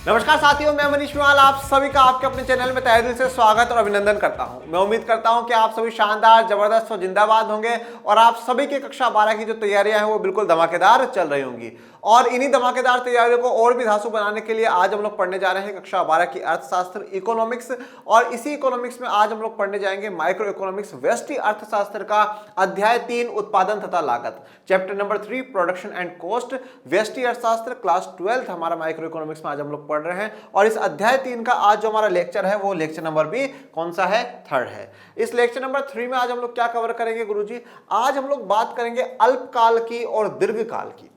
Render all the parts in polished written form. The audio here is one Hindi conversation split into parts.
नमस्कार साथियों, मैं मनीष मिवाल आप सभी का आपके अपने चैनल में तहे दिल से स्वागत और अभिनंदन करता हूं। मैं उम्मीद करता हूं कि आप सभी शानदार, जबरदस्त और जिंदाबाद होंगे और आप सभी की कक्षा 12 की जो तैयारियां हैं वो बिल्कुल धमाकेदार चल रही होंगी। और इन्हीं धमाकेदार तैयारियों को और भी धांसू बनाने के लिए आज हम लोग पढ़ने जा रहे हैं कक्षा 12 की अर्थशास्त्र इकोनॉमिक्स। और इसी इकोनॉमिक्स में आज हम लोग पढ़ने जाएंगे माइक्रो इकोनॉमिक्स व्यष्टि अर्थशास्त्र का अध्याय 3 उत्पादन तथा लागत, chapter number 3 production and cost, व्यष्टि अर्थशास्त्र क्लास 12 हमारा माइक्रो इकोनॉमिक्स में आज हम लोग पढ़ रहे हैं। और इस अध्याय 3 का आज जो हमारा लेक्चर है वो लेक्चर नंबर भी कौन सा है? 3rd है। इस लेक्चर नंबर 3 में आज हम लोग क्या कवर करेंगे गुरुजी? आज हम लोग बात करेंगे अल्पकाल की और दीर्घकाल की,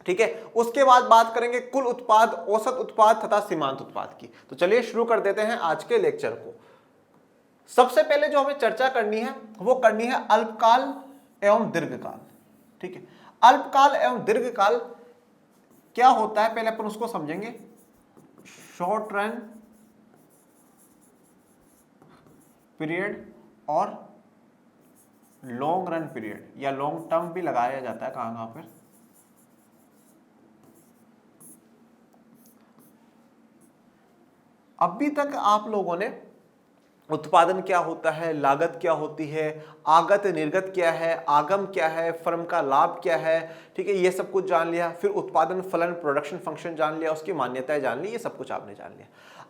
ठीक है। उसके बाद बात करेंगे कुल उत्पाद, औसत उत्पाद तथा सीमांत उत्पाद की। तो चलिए शुरू कर देते हैं आज के लेक्चर को। सबसे पहले जो हमें चर्चा करनी है वो करनी है अल्पकाल एवं दीर्घकाल, ठीक है। अल्पकाल एवं दीर्घकाल क्या होता है पहले अपन उसको समझेंगे। शॉर्ट रन पीरियड और लॉन्ग रन पीरियड या लॉन्ग टर्म भी लगाया जाता है कहां पर? अभी तक आप लोगों ने उत्पादन क्या होता है, लागत क्या होती है, आगत निर्गत क्या है, आगम क्या है, फर्म का लाभ क्या है, ठीक है, ये सब कुछ जान लिया। फिर उत्पादन फलन प्रोडक्शन फंक्शन जान लिया, उसकी मान्यताएं जान ली, ये सब कुछ आपने जान लिया।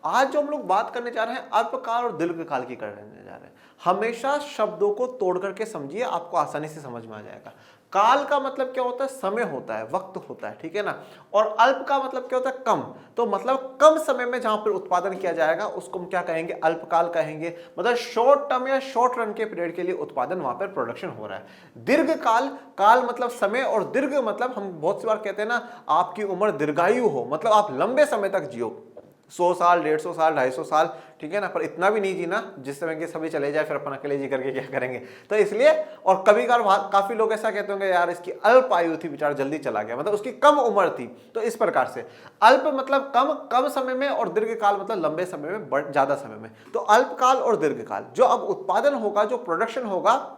आज जो हम लोग बात करने जा रहे हैं अल्पकाल और दीर्घकाल की करने जा रहे हैं। हमेशा शब्दों को तोड़ करके समझिए, आपको आसानी से समझ में आ जाएगा। काल का मतलब क्या होता है? समय होता है, वक्त होता है, ठीक है ना। और अल्प का मतलब क्या होता है? कम। तो मतलब कम समय में जहां पर उत्पादन किया जाएगा उसको हम क्या कहेंगे? अल्पकाल कहेंगे। मतलब शॉर्ट टर्म या शॉर्ट रन के पीरियड के लिए उत्पादन वहां पर प्रोडक्शन हो रहा है। दीर्घकाल, काल मतलब समय और दीर्घ मतलब हम बहुत सी बार कहते हैं ना, आपकी उम्र दीर्घायु हो, मतलब आप लंबे समय तक जियो, 100 साल, 150 साल, 250 साल, ठीक है ना। पर इतना भी नहीं जीना जिस समय के सभी चले जाए, फिर अपन अकेले जी करके क्या करेंगे। तो इसलिए, और कभी कभार काफी लोग ऐसा कहते होंगे यार इसकी अल्प आयु थी, बेचारा जल्दी चला गया, मतलब उसकी कम उम्र थी। तो इस प्रकार से अल्प मतलब कम, कम समय में, और दीर्घकाल मतलब लंबे समय में, ज्यादा समय में। तो अल्पकाल और दीर्घकाल, जो अब उत्पादन होगा, जो प्रोडक्शन होगा,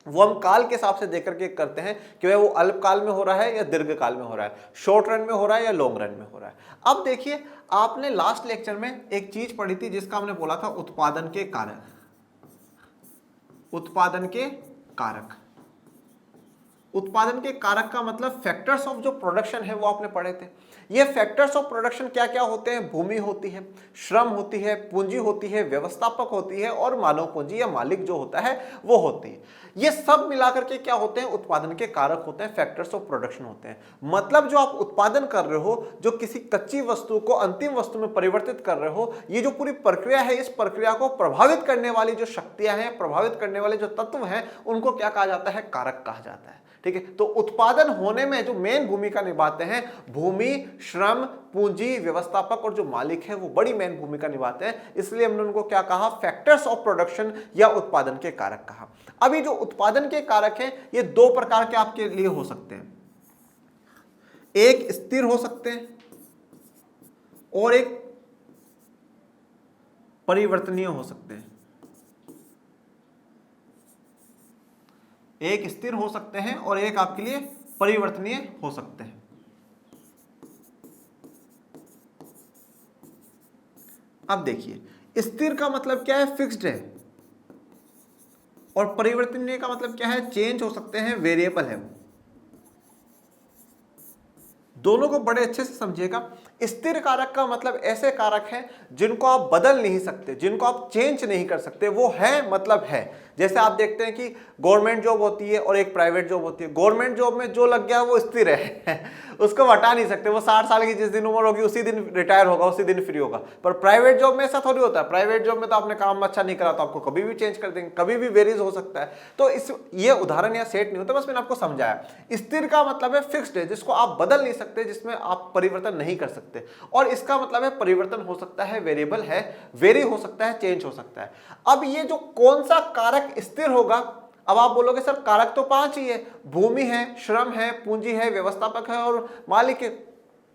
वो हम काल के हिसाब से देकर के करते हैं कि वो अल्पकाल में हो रहा है या दीर्घकाल में हो रहा है, शॉर्ट रन में हो रहा है या लॉन्ग रन में हो रहा है। अब देखिए, आपने लास्ट लेक्चर में एक चीज पढ़ी थी जिसका हमने बोला था उत्पादन के कारक। उत्पादन के कारक, उत्पादन के कारक का मतलब फैक्टर्स ऑफ जो प्रोडक्शन है वो आपने पढ़े थे। ये फैक्टर्स ऑफ प्रोडक्शन क्या क्या होते हैं? भूमि होती है, श्रम होती है, पूंजी होती है, व्यवस्थापक होती है और मानव पूंजी या मालिक जो होता है वो होती है। ये सब मिलाकर के क्या होते हैं? उत्पादन के कारक होते हैं, फैक्टर्स ऑफ प्रोडक्शन होते हैं। मतलब जो आप उत्पादन कर रहे हो, जो किसी कच्ची वस्तु को अंतिम वस्तु में परिवर्तित कर रहे हो, ये जो पूरी प्रक्रिया है, इस प्रक्रिया को प्रभावित करने वाली जो शक्तियां हैं, प्रभावित करने वाले जो तत्व हैं, उनको क्या कहा जाता है? कारक कहा जाता है, ठीक है। तो उत्पादन होने में जो मेन भूमिका निभाते हैं, भूमि, श्रम, पूंजी, व्यवस्थापक और जो मालिक है, वो बड़ी मेन भूमिका निभाते हैं। इसलिए हमने उनको क्या कहा? फैक्टर्स ऑफ प्रोडक्शन या उत्पादन के कारक कहा। अभी जो उत्पादन के कारक हैं, ये दो प्रकार के आपके लिए हो सकते हैं। एक स्थिर हो सकते हैं और एक परिवर्तनीय हो सकते हैं। एक स्थिर हो सकते हैं और एक आपके लिए परिवर्तनीय हो सकते हैं। अब देखिए, स्थिर का मतलब क्या है? फिक्स्ड है। और परिवर्तनीय का मतलब क्या है? चेंज हो सकते हैं, वेरिएबल है। दोनों को बड़े अच्छे से समझिएगा। स्थिर कारक का मतलब ऐसे कारक हैं जिनको आप बदल नहीं सकते, जिनको आप चेंज नहीं कर सकते, वो है मतलब है। जैसे आप देखते हैं कि गवर्नमेंट जॉब होती है और एक प्राइवेट जॉब होती है। गवर्नमेंट जॉब में जो लग गया वो स्थिर है उसको हटा नहीं सकते। वो 60 साल की जिस दिन उम्र होगी उसी दिन रिटायर होगा, उसी दिन फ्री होगा। पर प्राइवेट जॉब में ऐसा थोड़ी होता है। प्राइवेट जॉब में तो आपने काम अच्छा नहीं करा तो आपको कभी भी चेंज कर देंगे, कभी भी वेरीज हो सकता है। तो ये उदाहरण या सेट नहीं होता, बस मैंने आपको समझाया। स्थिर का मतलब है फिक्स्ड है, जिसको आप बदल नहीं सकते, जिसमें आप परिवर्तन नहीं कर सकते। और इसका मतलब है परिवर्तन हो सकता है, वेरिएबल है, वेरी हो सकता है, चेंज हो सकता है। अब ये जो कौन सा कारक स्थिर होगा, अब आप बोलोगे सर कारक तो 5 ही है, भूमि है, श्रम है, पूंजी है, व्यवस्थापक है और मालिक है।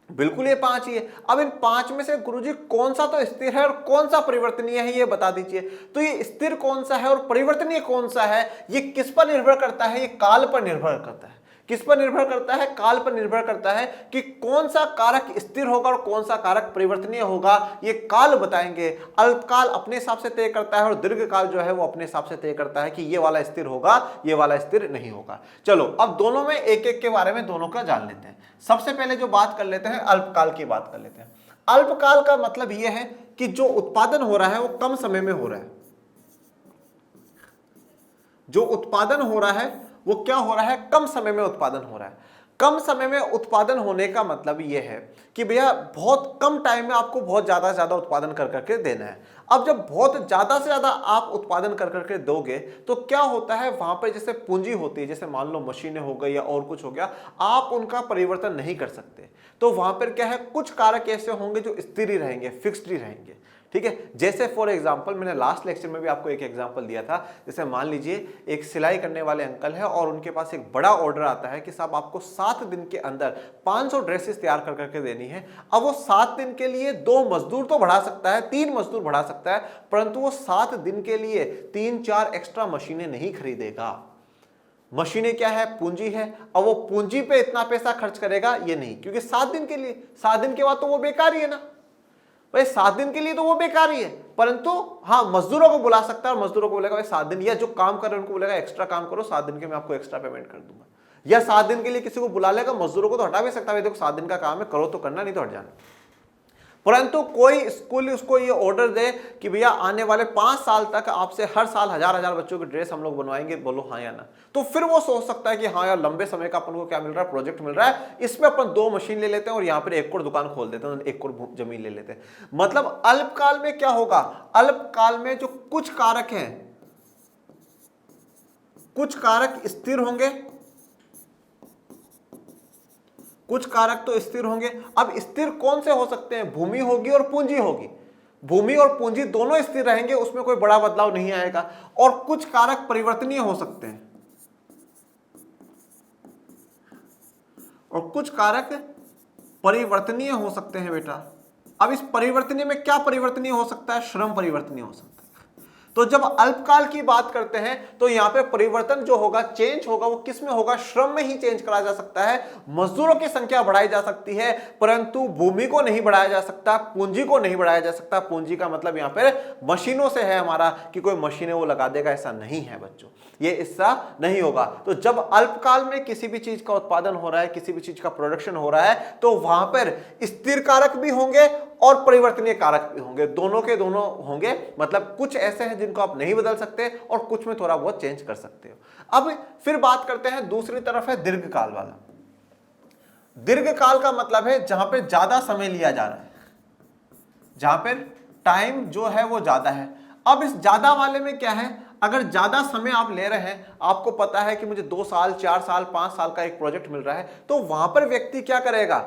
बिल्कुल ये 5 ही है। अब इन 5 में से गुरुजी कौन सा तो स्थिर है और कौन सा परिवर्तनीय है, ये बता दीजिए। तो ये स्थिर कौन सा है और परिवर्तनीय कौन सा है, ये किस पर निर्भर करता है? ये काल पर निर्भर करता है। किस पर निर्भर करता है? काल पर निर्भर करता है कि कौन सा कारक स्थिर होगा और कौन सा कारक परिवर्तनीय होगा, ये काल बताएंगे। अल्पकाल अपने हिसाब से तय करता है और दीर्घकाल जो है वो अपने हिसाब से तय करता है कि ये वाला स्थिर होगा, ये वाला स्थिर नहीं होगा। चलो अब दोनों में एक एक के बारे में दोनों का जान लेते हैं। सबसे पहले जो बात कर लेते हैं अल्पकाल की बात कर लेते हैं। अल्पकाल का मतलब यह है कि जो उत्पादन हो रहा है वो कम समय में हो रहा है। जो उत्पादन हो रहा है वो क्या हो रहा है? कम समय में उत्पादन हो रहा है। कम समय में उत्पादन होने का मतलब यह है कि भैया बहुत कम टाइम में आपको बहुत ज्यादा से ज्यादा उत्पादन कर करके देना है। अब जब बहुत ज्यादा से ज्यादा आप उत्पादन कर करके दोगे तो क्या होता है, वहां पर जैसे पूंजी होती है, जैसे मान लो मशीनें हो गई या और कुछ हो गया, आप उनका परिवर्तन नहीं कर सकते। तो वहां पर क्या है, कुछ कारक ऐसे होंगे जो स्थिर ही रहेंगे, फिक्स्ड ही रहेंगे। ठीक है, जैसे फॉर एग्जांपल मैंने लास्ट लेक्चर में भी आपको एक एग्जांपल दिया था। जैसे मान लीजिए एक सिलाई करने वाले अंकल है और उनके पास एक बड़ा ऑर्डर आता है कि साहब आपको 7 दिन के अंदर 500 ड्रेसेस तैयार कर करके देनी है। अब वो 7 दिन के लिए 2 मजदूर तो बढ़ा सकता है, 3 मजदूर बढ़ा सकता है, परंतु वो 7 दिन के लिए 3-4 एक्स्ट्रा मशीनें नहीं खरीदेगा। मशीनें क्या है? पूंजी है। अब वो पूंजी पे इतना पैसा खर्च करेगा ये नहीं, क्योंकि 7 दिन के लिए, 7 दिन के बाद तो वो बेकार ही है ना भाई। 7 दिन के लिए तो वो बेकार ही है, परंतु हाँ मजदूरों को बुला सकता है और मजदूरों को बोलेगा भाई 7 दिन, या जो काम कर रहे हैं उनको बोलेगा एक्स्ट्रा काम करो, 7 दिन के मैं आपको एक्स्ट्रा पेमेंट कर दूंगा। या 7 दिन के लिए किसी को बुला लेगा, मजदूरों को तो हटा भी सकता है, देखो 7 दिन का काम है, करो तो करना, नहीं तो हट जाना। परंतु कोई स्कूल उसको ये ऑर्डर दे कि भैया आने वाले 5 साल तक आपसे हर साल 1000 बच्चों की ड्रेस हम लोग बनवाएंगे, बोलो हाँ या ना, तो फिर वो सोच सकता है कि हाँ यार लंबे समय का अपन को क्या मिल रहा है, प्रोजेक्ट मिल रहा है, इसमें अपन 2 मशीन ले लेते हैं और यहाँ पर 1 करोड़ दुकान खोल देते हैं, 1 करोड़ जमीन ले लेते हैं। मतलब अल्पकाल में क्या होगा, अल्पकाल में जो कुछ कारक हैं, कुछ कारक स्थिर होंगे, कुछ कारक तो स्थिर होंगे। अब स्थिर कौन से हो सकते हैं? भूमि होगी और पूंजी होगी। भूमि और पूंजी दोनों स्थिर रहेंगे, उसमें कोई बड़ा बदलाव नहीं आएगा। और कुछ कारक परिवर्तनीय हो सकते हैं, और कुछ कारक परिवर्तनीय हो सकते हैं बेटा। अब इस परिवर्तनीय में क्या परिवर्तनीय हो सकता है? श्रम परिवर्तनीय हो सकता है। तो जब अल्पकाल की बात करते हैं तो यहां पे परिवर्तन जो होगा, चेंज होगा, वो किस में होगा? श्रम में ही चेंज करा जा सकता है। मजदूरों की संख्या बढ़ाई जा सकती है, परंतु भूमि को नहीं बढ़ाया जा सकता, पूंजी को नहीं बढ़ाया जा सकता। पूंजी का मतलब यहां पर मशीनों से है हमारा, कि कोई मशीनें वो लगा देगा, ऐसा नहीं है बच्चों, ये ऐसा नहीं होगा। तो जब अल्पकाल में किसी भी चीज का उत्पादन हो रहा है, किसी भी चीज का प्रोडक्शन हो रहा है, तो वहां पर स्थिर कारक भी होंगे और परिवर्तनीय कारक भी होंगे, दोनों के दोनों होंगे। मतलब कुछ ऐसे हैं जिनको आप नहीं बदल सकते और कुछ में थोड़ा बहुत चेंज कर सकते हो। अब फिर बात करते हैं दूसरी तरफ है दीर्घकाल वाला। दीर्घकाल का मतलब है जहां पे ज्यादा समय लिया जा रहा है, जहां पे टाइम जो है वो ज्यादा है। अब इस ज्यादा वाले में क्या है, अगर ज्यादा समय आप ले रहे हैं, आपको पता है कि मुझे 2 साल 4 साल 5 साल का एक प्रोजेक्ट मिल रहा है, तो वहां पर व्यक्ति क्या करेगा,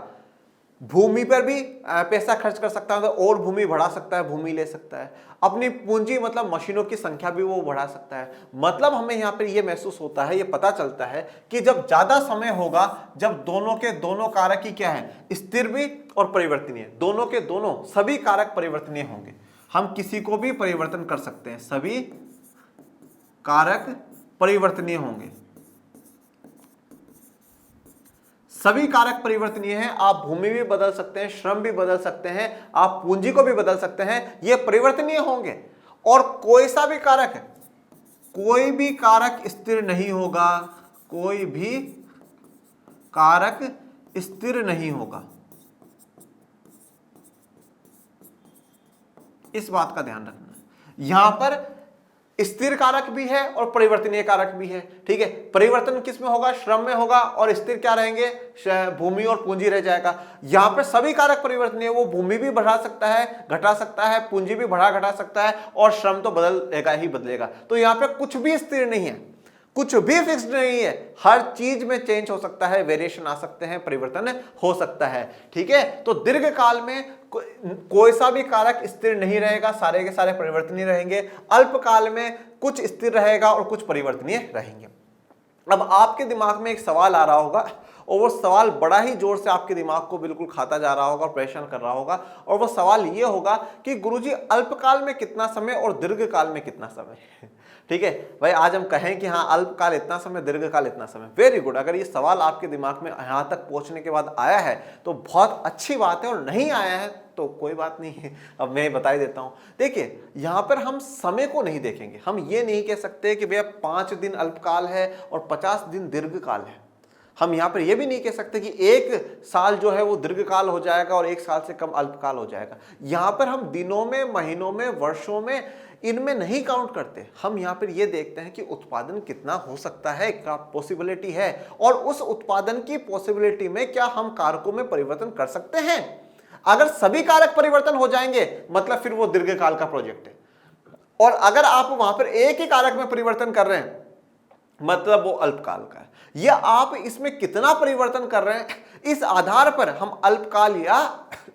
भूमि पर भी पैसा खर्च कर सकता है, तो और भूमि बढ़ा सकता है, भूमि ले सकता है। अपनी पूंजी मतलब मशीनों की संख्या भी वो बढ़ा सकता है। मतलब हमें यहाँ पर ये महसूस होता है, ये पता चलता है कि जब ज्यादा समय होगा, जब दोनों के दोनों कारक ही क्या है, स्थिर भी और परिवर्तनीय, दोनों के दोनों सभी कारक परिवर्तनीय होंगे। हम किसी को भी परिवर्तन कर सकते हैं, सभी कारक परिवर्तनीय होंगे, सभी कारक परिवर्तनीय हैं। आप भूमि भी बदल सकते हैं, श्रम भी बदल सकते हैं, आप पूंजी को भी बदल सकते हैं, ये परिवर्तनीय होंगे। और कोई सा भी कारक है, कोई भी कारक स्थिर नहीं होगा, कोई भी कारक स्थिर नहीं होगा, इस बात का ध्यान रखना। यहां पर स्थिर कारक भी है और परिवर्तनीय कारक भी है। ठीक है, परिवर्तन किस में होगा, श्रम में होगा, और स्थिर क्या रहेंगे, भूमि और पूंजी रह जाएगा। यहां पर सभी कारक परिवर्तनीय, वो भूमि भी बढ़ा सकता है, घटा सकता है, पूंजी भी बढ़ा घटा सकता है, और श्रम तो बदलेगा ही बदलेगा। तो यहां पे कुछ भी स्थिर नहीं है, कुछ भी फिक्स्ड नहीं है, हर चीज में चेंज हो सकता है, वेरिएशन आ सकते हैं, परिवर्तन हो सकता है। ठीक है, तो दीर्घकाल में कोई सा भी कारक स्थिर नहीं रहेगा, सारे के सारे परिवर्तनीय रहेंगे। अल्पकाल में कुछ स्थिर रहेगा और कुछ परिवर्तनीय रहेंगे। अब आपके दिमाग में एक सवाल आ रहा होगा, और वो सवाल बड़ा ही जोर से आपके दिमाग को बिल्कुल खाता जा रहा होगा और परेशान कर रहा होगा, और वो सवाल ये होगा कि गुरुजी अल्पकाल में कितना समय और दीर्घकाल में कितना समय। ठीक है भाई, आज हम कहें कि हाँ अल्पकाल इतना समय, दीर्घकाल इतना समय, वेरी गुड। अगर ये सवाल आपके दिमाग में यहाँ तक पहुंचने के बाद आया है तो बहुत अच्छी बात है, और नहीं आया है तो कोई बात नहीं है, अब मैं बता ही देता हूं। देखिए यहां पर हम समय को नहीं देखेंगे, हम ये नहीं कह सकते कि भैया 5 दिन अल्पकाल है और 50 दिन दीर्घकाल है। हम यहां पर यह भी नहीं कह सकते कि 1 साल जो है वो दीर्घकाल हो जाएगा और 1 साल से कम अल्पकाल हो जाएगा। यहां पर हम दिनों में, महीनों में, वर्षों में, इनमें नहीं काउंट करते। हम यहां पर यह देखते हैं कि उत्पादन कितना हो सकता है, क्या पॉसिबिलिटी है, और उस उत्पादन की पॉसिबिलिटी में क्या हम कारकों में परिवर्तन कर सकते हैं। अगर सभी कारक परिवर्तन हो जाएंगे मतलब फिर वो दीर्घकाल का प्रोजेक्ट है, और अगर आप वहां पर एक ही कारक में परिवर्तन कर रहे हैं मतलब वो अल्पकाल का है। या आप इसमें कितना परिवर्तन कर रहे हैं, इस आधार पर हम अल्पकाल या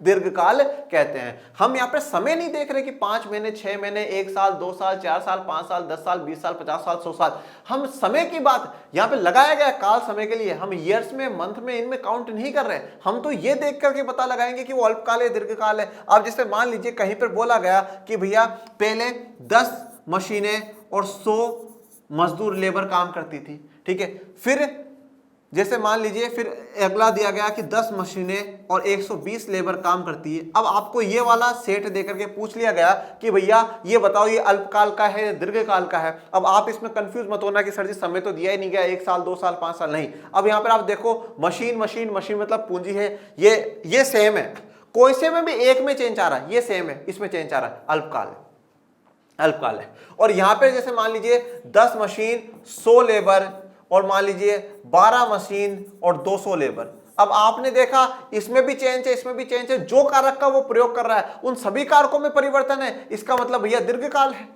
दीर्घकाल कहते हैं। हम यहाँ पे समय नहीं देख रहे कि 5 महीने, 6 महीने, 1 साल, 2 साल, 4 साल, 5 साल, 10 साल, 20 साल, 50 साल, 100 साल। हम समय की बात यहाँ पे लगाया गया काल समय के लिए, हम ईयर्स में, मंथ में, इनमें काउंट नहीं कर रहे। हम तो ये देख करके पता लगाएंगे कि वो अल्पकाल है, दीर्घकाल है। अब जैसे मान लीजिए कहीं पर बोला गया कि भैया पहले 10 मशीनें और 100 मजदूर लेबर काम करती थी, ठीक है। फिर जैसे मान लीजिए फिर अगला दिया गया कि 10 मशीनें और 120 लेबर काम करती है। अब आपको ये वाला सेट देकर के पूछ लिया गया कि भैया ये बताओ ये अल्पकाल का है या दीर्घकाल का है। अब आप इसमें कंफ्यूज मत होना कि सर जी समय तो दिया ही नहीं गया, 1 साल, 2 साल, 5 साल, नहीं। अब यहाँ पर आप देखो मशीन मशीन मशीन मतलब पूंजी है, ये सेम है, कोई से में भी एक में चेंज आ रहा है, ये सेम है, इसमें चेंज आ रहा है, अल्पकाल है, अल्पकाल है। और यहां पे जैसे मान लीजिए 10 मशीन, 100 लेबर, और मान लीजिए 12 मशीन और 200 लेबर। अब आपने देखा इसमें भी चेंज है, इसमें भी चेंज है, जो कारक का वो प्रयोग कर रहा है उन सभी कारकों में परिवर्तन है, इसका मतलब भैया दीर्घकाल है,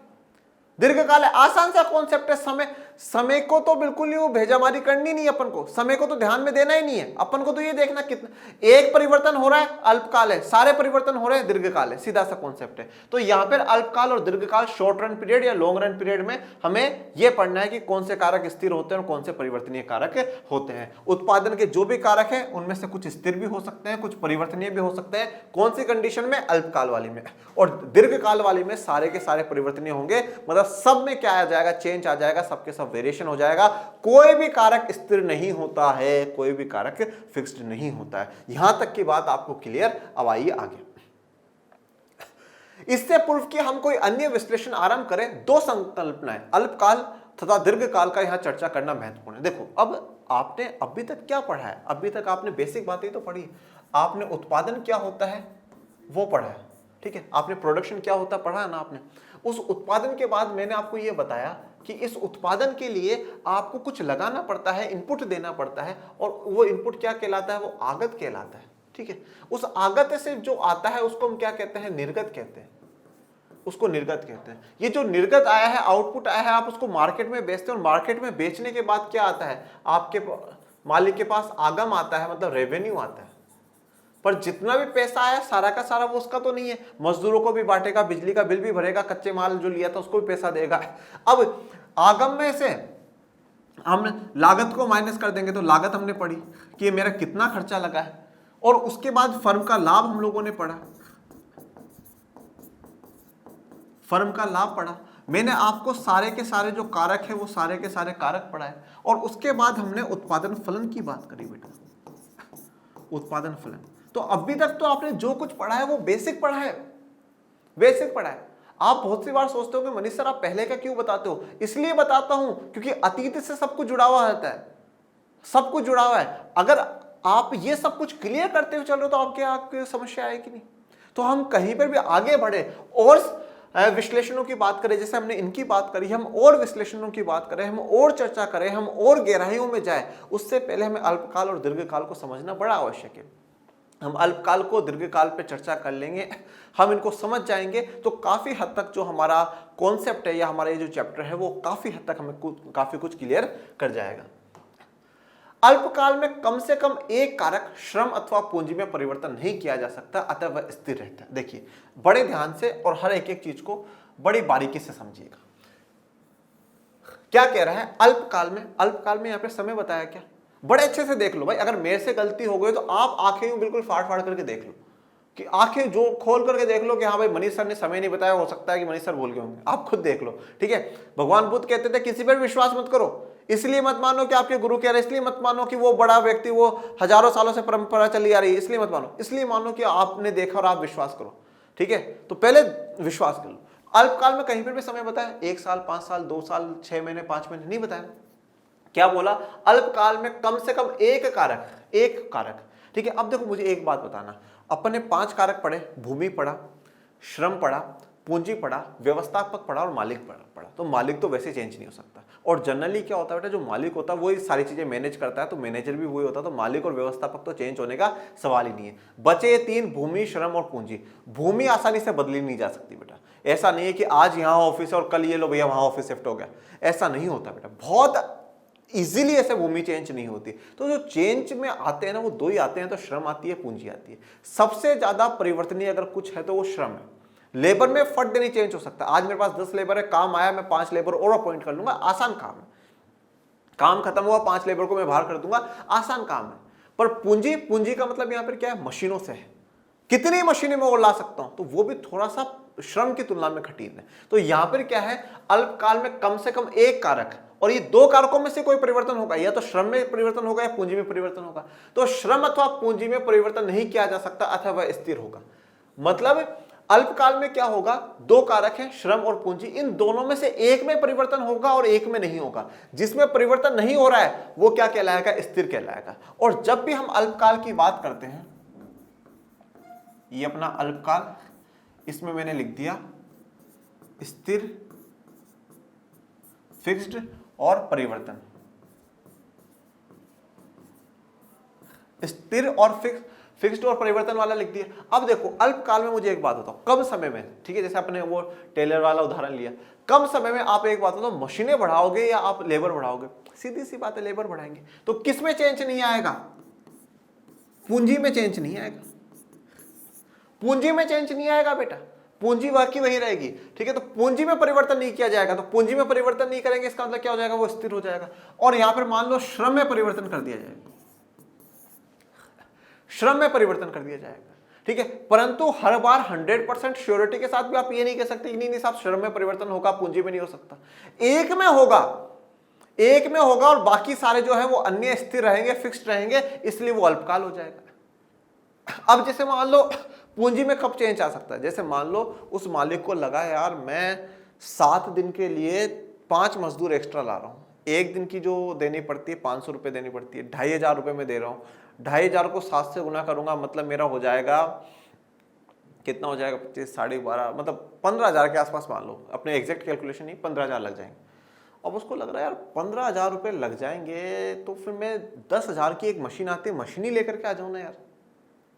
दीर्घकाल है। आसान सा कॉन्सेप्ट है। समय को तो बिल्कुल ही वो भेजामारी करनी नहीं, अपन को समय को तो ध्यान में देना ही नहीं है। अपन को तो ये देखना कितना एक परिवर्तन हो रहा है अल्पकाल है, सारे परिवर्तन हो रहे हैं दीर्घकाल है, सीधा सा कॉन्सेप्ट है। तो यहाँ पर अल्पकाल और दीर्घकाल, शॉर्ट रन पीरियड या लॉन्ग रन पीरियड में हमें यह पढ़ना है कि कौन से कारक स्थिर होते हैं और कौन से परिवर्तनीय कारक होते हैं। उत्पादन के जो भी कारक है उनमें से कुछ स्थिर भी हो सकते हैं, कुछ परिवर्तनीय भी हो सकते हैं। कौन सी कंडीशन में? अल्पकाल वाली में। और दीर्घकाल वाली में सारे के सारे परिवर्तनीय होंगे, मतलब सब में क्या आ जाएगा? चेंज आ जाएगा, सबके सब वेरिएशन हो जाएगा। कोई भी कारक स्थिर नहीं होता है, कोई भी कारक फिक्स्ड नहीं होता है। यहां तक की बात आपको क्लियर? अब आइए आगे। इससे पूर्व कि हम कोई अन्य विश्लेषण आरंभ करें, 2 संकल्पनाएं अल्पकाल तथा दीर्घकाल का यहां चर्चा करना महत्वपूर्ण है। देखो अब आपने अभी तक क्या पढ़ा है? अभी तक आपने बेसिक बातें तो पढ़ी। आपने उत्पादन क्या होता है वो पढ़ा है, ठीक है। आपने प्रोडक्शन क्या होता है पढ़ा है ना आपने। उस उत्पादन के बाद मैंने आपको यह बताया कि इस उत्पादन के लिए आपको कुछ लगाना पड़ता है, इनपुट देना पड़ता है, और वो इनपुट क्या कहलाता है? वो आगत कहलाता है, ठीक है। उस आगत से जो आता है उसको हम क्या कहते हैं? निर्गत कहते हैं, उसको निर्गत कहते हैं। ये जो निर्गत आया है, आउटपुट आया है, आप उसको मार्केट में बेचते हैं, और मार्केट में बेचने के बाद क्या आता है? आपके मालिक के पास आगम आता है, मतलब रेवेन्यू आता है। पर जितना भी पैसा आया सारा का सारा वो उसका तो नहीं है, मजदूरों को भी बांटेगा, बिजली का बिल भी भरेगा, कच्चे माल जो लिया था उसको भी पैसा देगा। अब आगम में से हम लागत को माइनस कर देंगे, तो लागत हमने पढ़ी कि मेरा कितना खर्चा लगा है, और उसके बाद फर्म का लाभ हम लोगों ने पढ़ा, फर्म का लाभ पढ़ा। मैंने आपको सारे के सारे जो कारक है वो सारे के सारे कारक पढ़ाए, और उसके बाद हमने उत्पादन फलन की बात करी बेटा, उत्पादन फलन। तो अभी तक तो आपने जो कुछ पढ़ा है वो बेसिक पढ़ा है, बेसिक पढ़ा है। आप बहुत सी बार सोचते हो कि मनीष सर आप पहले का क्यों बताते हो? इसलिए बताता हूं क्योंकि अतीत से सब कुछ जुड़ा हुआ रहता है, सब कुछ जुड़ा हुआ है। अगर आप ये सब कुछ क्लियर करते हुए चल रहे हो तो आपके समस्या आएगी नहीं। तो हम कहीं पर भी आगे बढ़े और विश्लेषणों की बात करें, जैसे हमने इनकी बात करी, हम और विश्लेषणों की बात करें, हम और चर्चा करें, हम और गहराइयों में जाए, उससे पहले हमें अल्पकाल और दीर्घकाल को समझना बड़ा आवश्यक है। हम अल्पकाल को दीर्घकाल पे चर्चा कर लेंगे, हम इनको समझ जाएंगे तो काफी हद तक जो हमारा कॉन्सेप्ट है या हमारा ये जो चैप्टर है वो काफी हद तक हमें काफी कुछ क्लियर कर जाएगा। अल्पकाल में कम से कम एक कारक श्रम अथवा पूंजी में परिवर्तन नहीं किया जा सकता, अतः वह स्थिर रहता है। देखिए बड़े ध्यान से और हर एक चीज को बड़ी बारीकी से समझिएगा। क्या कह रहा है? अल्पकाल में, अल्पकाल में यहां पे समय बताया क्या? बड़े अच्छे से देख लो भाई, अगर मेरे से गलती हो गई तो आप आंखें यूं बिल्कुल फाड़ फाड़ करके देख लो, कि आंखें जो खोल करके देख लो कि हाँ भाई मनीष सर ने समय नहीं बताया, हो सकता है कि मनीष सर भूल गए होंगे, आप खुद देख लो, ठीक है। भगवान बुद्ध कहते थे किसी पर विश्वास मत करो, इसलिए मत मानो कि आपके गुरु कह रहे, इसलिए मत मानो कि वो बड़ा व्यक्ति वो हजारों सालों से परंपरा चली आ रही है, इसलिए मत मानो, इसलिए मानो कि आपने देखा और आप विश्वास करो, ठीक है। तो पहले विश्वास कर लो। अल्पकाल में कहीं पर भी समय बताया, 1 साल, 5 साल, 2 साल, 6 महीने, 5 महीने, नहीं बताया। क्या बोला? अल्पकाल में कम से कम एक कारक, ठीक है। अब देखो मुझे एक बात बताना, अपने 5 कारक पढ़े, भूमि पढ़ा, श्रम पढ़ा, पूंजी पढ़ा, व्यवस्थापक पढ़ा और मालिक पढ़ा। तो मालिक तो वैसे चेंज नहीं हो सकता, और जनरली क्या होता है बेटा, जो मालिक होता है वही सारी चीजें मैनेज करता है, तो मैनेजर भी वही होता है, तो मालिक और व्यवस्थापक तो चेंज होने का सवाल ही नहीं है। बचे ये 3, भूमि, श्रम और पूंजी। भूमि आसानी से बदली नहीं जा सकती बेटा, ऐसा नहीं है कि आज यहाँ ऑफिस है और कल ये लो भैया वहां ऑफिस शिफ्ट हो गया, ऐसा नहीं होता बेटा, बहुत इजीली ऐसे भूमि चेंज नहीं होती। तो जो चेंज में आते हैं ना वो 2 ही आते हैं, तो श्रम आती है, पूंजी आती है। सबसे ज्यादा परिवर्तनीय अगर कुछ है तो वो श्रम है। लेबर में फट नहीं चेंज हो सकता, आज मेरे पास 10 लेबर है, काम आया, मैं 5 लेबर और अपॉइंट कर लूंगा, आसान काम है। काम खत्म हुआ, 5 लेबर को मैं बाहर कर दूंगा, आसान काम है। पर पूंजी का मतलब यहां पर क्या है, मशीनों से है, कितनी मशीनें मैं और ला सकता हूं, तो वो भी थोड़ा सा श्रम की तुलना में कठिन है। तो यहां पर क्या है, अल्पकाल में कम से कम एक कारक, और ये 2 कारकों में से कोई परिवर्तन होगा, या तो श्रम में परिवर्तन होगा या पूंजी में परिवर्तन होगा। तो श्रम अथवा पूंजी में परिवर्तन नहीं किया जा सकता, अथवा वह स्थिर होगा। मतलब अल्पकाल में क्या होगा, 2 कारक हैं, श्रम और पूंजी, इन दोनों में से एक में परिवर्तन होगा और एक में नहीं होगा। जिसमें परिवर्तन नहीं हो रहा है वो क्या कहलाएगा, स्थिर कहलाएगा। और जब भी हम अल्पकाल की बात करते हैं, ये अपना अल्पकाल, इसमें मैंने लिख दिया स्थिर, फिक्स्ड और परिवर्तन। स्थिर और फिक्स्ड और परिवर्तन वाला लिख दिया। अब देखो अल्पकाल में मुझे एक बात बताओ, कम समय में, ठीक है, जैसे आपने वो टेलर वाला उदाहरण लिया, कम समय में आप एक बात बताओ, मशीनें बढ़ाओगे या आप लेबर बढ़ाओगे? सीधी सी बात है, लेबर बढ़ाएंगे। तो किस में चेंज नहीं आएगा, पूंजी में चेंज नहीं आएगा, पूंजी में चेंज नहीं आएगा बेटा, पूंजी बाकी वही रहेगी, ठीक है। तो पूंजी में परिवर्तन नहीं किया जाएगा, तो पूंजी में परिवर्तन नहीं करेंगे, इसका मतलब क्या हो जाएगा, वो स्थिर हो जाएगा। और यहां पर मान लो श्रम में परिवर्तन कर दिया जाएगा, श्रम में परिवर्तन कर दिया जाएगा, ठीक है। परंतु हर बार 100% श्योरिटी के साथ भी आप ये नहीं कह सकते कि नहीं साहब श्रम में परिवर्तन होगा, पूंजी में नहीं हो सकता। एक में होगा और बाकी सारे जो है वो अन्य स्थिर रहेंगे, फिक्स्ड रहेंगे, इसलिए वो अल्पकाल हो जाएगा। अब जैसे मान लो पूंजी में कब चेंज आ सकता है, जैसे मान लो उस मालिक को लगा यार मैं 7 दिन के लिए 5 मजदूर एक्स्ट्रा ला रहा हूं, एक दिन की जो देनी पड़ती है 500 रुपए देनी पड़ती है, 2500 रुपए में दे रहा हूं, 2500 को 7 से गुना करूंगा, मतलब मेरा हो जाएगा, कितना हो जाएगा, 25, 12.5, मतलब 15,000 के आसपास मान लो, अपने एग्जैक्ट कैलकुलेशन नहीं, 15,000 लग जाएंगे। अब उसको लग रहा है यार 15,000 रुपये लग जाएंगे, तो फिर मैं 10,000 की एक मशीन आती है, मशीन ही लेकर के आ जाऊँ ना यार,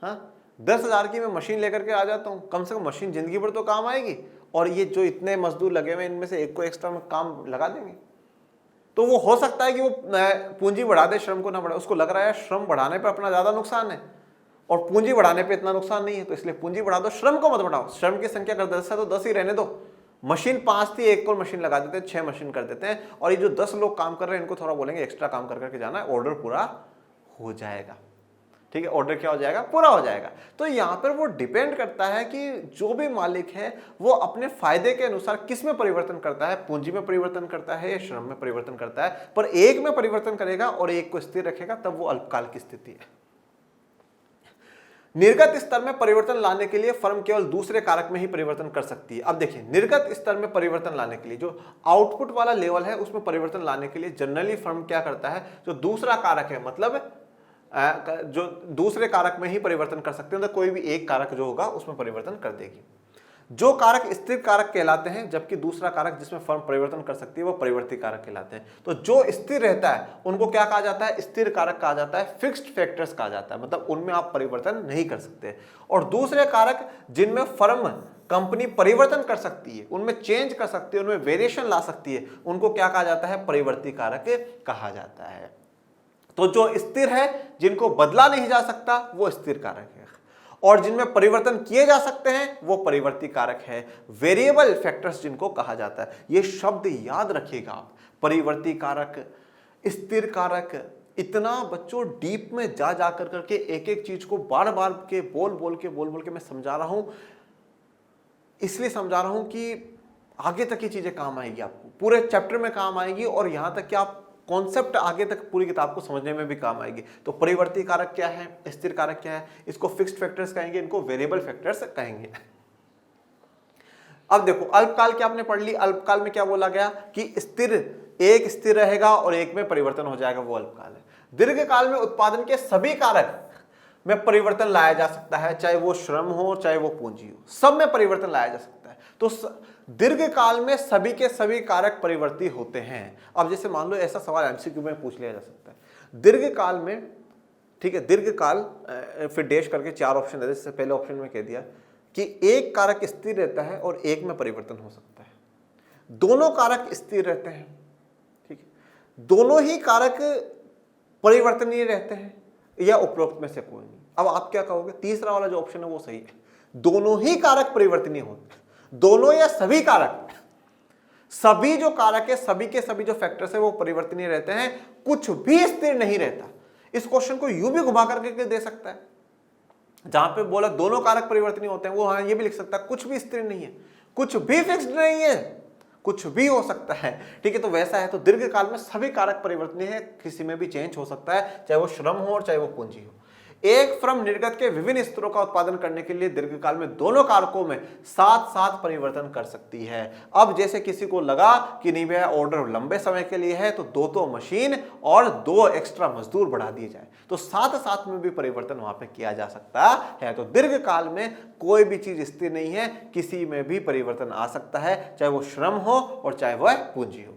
हाँ 10,000 की मैं मशीन लेकर के आ जाता हूँ, कम से कम मशीन जिंदगी भर तो काम आएगी, और ये जो इतने मजदूर लगे हुए इनमें से एक को एक्स्ट्रा में काम लगा देंगे। तो वो हो सकता है कि वो पूंजी बढ़ा दे, श्रम को ना बढ़ाए, उसको लग रहा है श्रम बढ़ाने पे अपना ज्यादा नुकसान है और पूंजी बढ़ाने पे इतना नुकसान नहीं है, तो इसलिए पूंजी बढ़ा दो, श्रम को मत बढ़ाओ। श्रम की संख्या अगर 10 है तो 10 ही रहने दो, मशीन 5 थी, एक और मशीन लगा देते हैं, 6 मशीन कर देते हैं, और ये जो 10 लोग काम कर रहे हैं इनको थोड़ा बोलेंगे एक्स्ट्रा काम कर करके जाना है, ऑर्डर पूरा हो जाएगा, ठीक है, ऑर्डर क्या हो जाएगा, पूरा हो जाएगा। तो यहां पर वो डिपेंड करता है कि जो भी मालिक है वो अपने फायदे के अनुसार किस में परिवर्तन करता है, पूंजी में परिवर्तन करता है या श्रम में परिवर्तन करता है, पर एक में परिवर्तन करेगा और एक को स्थिर रखेगा, तब वो अल्पकाल की स्थिति है। निर्गत स्तर में परिवर्तन लाने के लिए फर्म केवल दूसरे कारक में ही परिवर्तन कर सकती है। अब देखिए निर्गत स्तर में परिवर्तन लाने के लिए जो आउटपुट वाला लेवल है उसमें परिवर्तन लाने के लिए जनरली फर्म क्या करता है, जो दूसरा कारक है, मतलब जो दूसरे कारक में ही परिवर्तन कर सकते हैं, तो कोई भी एक कारक जो होगा उसमें परिवर्तन कर देगी। जो कारक स्थिर कारक कहलाते हैं, जबकि दूसरा कारक जिसमें फर्म परिवर्तन कर सकती है वो परिवर्ती कारक कहलाते हैं। तो जो स्थिर रहता है उनको क्या कहा जाता है, स्थिर कारक कहा जाता है, फिक्स्ड फैक्टर्स कहा जाता है, मतलब उनमें आप परिवर्तन नहीं कर सकते। और दूसरे कारक जिनमें फर्म कंपनी परिवर्तन कर सकती है, उनमें चेंज कर सकती है, उनमें वेरिएशन ला सकती है, उनको क्या कहा जाता है, परिवर्ती कारक कहा जाता है। तो जो स्थिर है, जिनको बदला नहीं जा सकता, वो स्थिर कारक है, और जिनमें परिवर्तन किए जा सकते हैं वो परिवर्ती कारक है, वेरिएबल फैक्टर्स जिनको कहा जाता है। ये शब्द याद रखिएगा आप, परिवर्ती कारक, स्थिर कारक, इतना बच्चों डीप में जा जा कर करके एक एक चीज को बार बार के बोल बोल के मैं समझा रहा हूं, इसलिए समझा रहा हूं कि आगे तक ये चीजें काम आएगी, आपको पूरे चैप्टर में काम आएगी और यहां तक कि आप कॉन्सेप्ट आगे तक पूरी किताब को समझने में भी काम आएगी। तो परिवर्ती कारक क्या है, स्थिर कारक क्या है, इसको फिक्स्ड फैक्टर्स कहेंगे, इनको वेरिएबल फैक्टर्स कहेंगे। अब देखो अल्पकाल क्या आपने पढ़ ली, अल्पकाल में क्या बोला गया कि स्थिर, एक स्थिर रहेगा और एक में परिवर्तन हो जाएगा, वो अल्पकाल है। दीर्घकाल में उत्पादन के सभी कारक में परिवर्तन लाया जा सकता है, चाहे वो श्रम हो चाहे वो पूंजी हो, सब में परिवर्तन लाया जा सकता है। तो दीर्घकाल में सभी के सभी कारक परिवर्ती होते हैं। अब जैसे मान लो ऐसा सवाल एमसीक्यू में पूछ लिया जा सकता है, दीर्घकाल में, ठीक है, दीर्घकाल फिर डैश करके 4 ऑप्शन है, जैसे पहले ऑप्शन में कह दिया कि एक कारक स्थिर रहता है और एक में परिवर्तन हो सकता है, दोनों कारक स्थिर रहते हैं, ठीक है, दोनों ही कारक परिवर्तनीय रहते हैं, या उपरोक्त में से कोई नहीं। अब आप क्या कहोगे, तीसरा वाला जो ऑप्शन है वो सही है, दोनों ही कारक परिवर्तनीय होते हैं, दोनों या सभी कारक, सभी जो कारक है, सभी के सभी जो फैक्टर्स है वो परिवर्तनीय रहते हैं, कुछ भी स्थिर नहीं रहता। इस क्वेश्चन को यूं भी घुमा करके दे सकता है, जहां पे बोला दोनों कारक परिवर्तनीय होते हैं, वो हाँ ये भी लिख सकता है कुछ भी स्थिर नहीं है, कुछ भी फिक्स्ड नहीं है, कुछ भी हो सकता है, ठीक है। तो वैसा है, तो दीर्घकाल में सभी कारक परिवर्तनीय है, किसी में भी चेंज हो सकता है, चाहे वो श्रम हो और चाहे वो पूंजी हो। एक फर्म निर्गत के विभिन्न स्तरों का उत्पादन करने के लिए दीर्घकाल में दोनों कारकों में साथ साथ परिवर्तन कर सकती है। अब जैसे किसी को लगा कि नहीं भैया ऑर्डर लंबे समय के लिए है, तो 2 मशीन और 2 एक्स्ट्रा मजदूर बढ़ा दिए जाए, तो साथ साथ में भी परिवर्तन वहां पे किया जा सकता है। तो दीर्घकाल में कोई भी चीज स्थिर नहीं है, किसी में भी परिवर्तन आ सकता है, चाहे वो श्रम हो और चाहे वह पूंजी हो।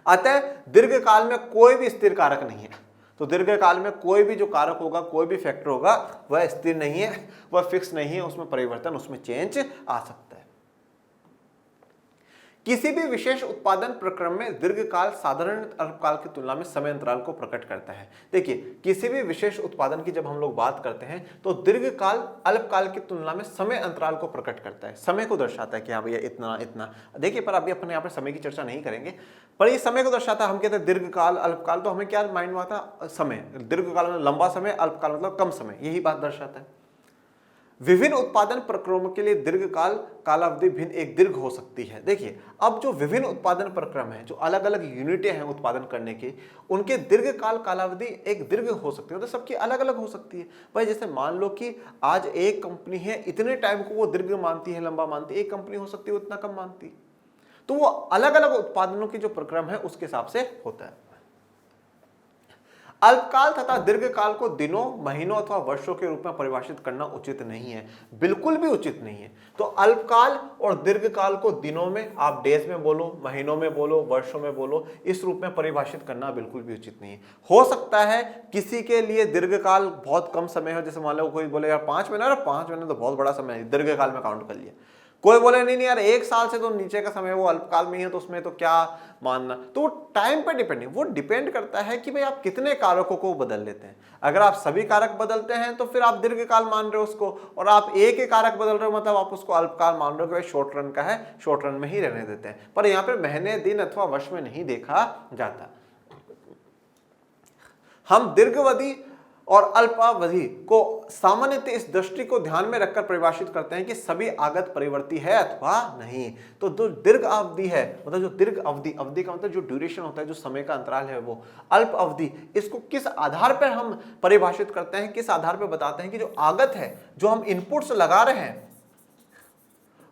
अतः दीर्घकाल में कोई भी स्थिर कारक नहीं है। तो दीर्घकाल में कोई भी जो कारक होगा, कोई भी फैक्टर होगा, वह स्थिर नहीं है, वह फिक्स नहीं है, उसमें परिवर्तन, उसमें चेंज आ सकता है। किसी भी विशेष उत्पादन प्रक्रम में दीर्घकाल साधारण अल्पकाल की तुलना में समय अंतराल को प्रकट करता है। देखिए, किसी भी विशेष उत्पादन की जब हम लोग बात करते हैं तो दीर्घकाल अल्पकाल की तुलना में समय अंतराल को प्रकट करता है, समय को दर्शाता है कि हाँ भैया इतना इतना। देखिए, पर अभी अपने यहाँ पे समय की चर्चा नहीं करेंगे, पर ये समय को दर्शाता है। हम कहते हैं दीर्घकाल, अल्पकाल, तो हमें क्या माइंड में आता, समय। दीर्घकाल में लंबा समय, अल्पकाल मतलब कम समय, यही बात दर्शाता है। विभिन्न उत्पादन प्रक्रमों के लिए दीर्घकाल कालावधि भिन्न एक दीर्घ हो सकती है। देखिए, अब जो विभिन्न उत्पादन प्रक्रम है, जो अलग अलग यूनिटें हैं उत्पादन करने की, उनके दीर्घकाल कालावधि एक दीर्घ हो सकती है, तो सबकी अलग अलग हो सकती है। भाई जैसे मान लो कि आज एक कंपनी है, इतने टाइम को वो दीर्घ मानती है, लंबा मानती है, एक कंपनी हो सकती है वो इतना कम मानती है। तो वो अलग अलग उत्पादनों की जो प्रक्रम है उसके हिसाब से होता है। अल्पकाल तथा दीर्घकाल को दिनों, महीनों अथवा वर्षों के रूप में परिभाषित करना उचित नहीं है, बिल्कुल भी उचित नहीं है। तो अल्पकाल और दीर्घकाल को दिनों में आप डेज में बोलो, महीनों में बोलो, वर्षों में बोलो, इस रूप में परिभाषित करना बिल्कुल भी उचित नहीं है। हो सकता है किसी के लिए दीर्घकाल बहुत कम समय हो, जैसे मान लो कोई बोले यार 5 महीना, 5 महीने तो बहुत बड़ा समय है, दीर्घकाल में काउंट कर लिया। कोई बोले नहीं यार 1 साल से तो नीचे का समय वो अल्पकाल में ही है, तो उसमें तो क्या मानना। तो वो टाइम पे डिपेंड है, वो डिपेंड करता है कि भाई आप कितने कारकों को बदल लेते हैं। अगर आप सभी कारक बदलते हैं तो फिर आप दीर्घकाल मान रहे हो उसको, और आप एक ही कारक बदल रहे हो मतलब आप उसको अल्पकाल मान रहे हो कि भाई शॉर्ट रन का है, शॉर्ट रन में ही रहने देते हैं। पर यहाँ पे महीने, दिन अथवा वर्ष में नहीं देखा जाता। हम दीर्घावधि और अल्पावधि को सामान्यतः इस दृष्टि को ध्यान में रखकर परिभाषित करते हैं कि सभी आगत परिवर्ती है अथवा नहीं। तो जो दीर्घ अवधि है, मतलब जो दीर्घ अवधि, अवधि का मतलब जो ड्यूरेशन होता है, जो समय का अंतराल है, वो अल्प अवधि, इसको किस आधार पर हम परिभाषित करते हैं, किस आधार पर बताते हैं कि जो आगत है, जो हम इनपुट्स लगा रहे हैं,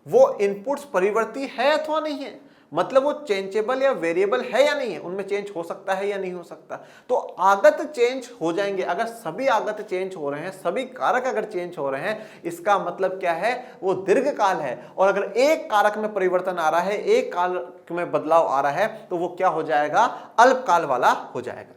वो इनपुट्स परिवर्ती है अथवा नहीं है, मतलब वो चेंजेबल या वेरिएबल है या नहीं है, उनमें चेंज हो सकता है या नहीं हो सकता। तो आगत चेंज हो जाएंगे, अगर सभी आगत चेंज हो रहे हैं, सभी कारक अगर चेंज हो रहे हैं, इसका मतलब क्या है, वो दीर्घकाल है। और अगर एक कारक में परिवर्तन आ रहा है, एक कारक में बदलाव आ रहा है, तो वो क्या हो जाएगा, अल्पकाल वाला हो जाएगा।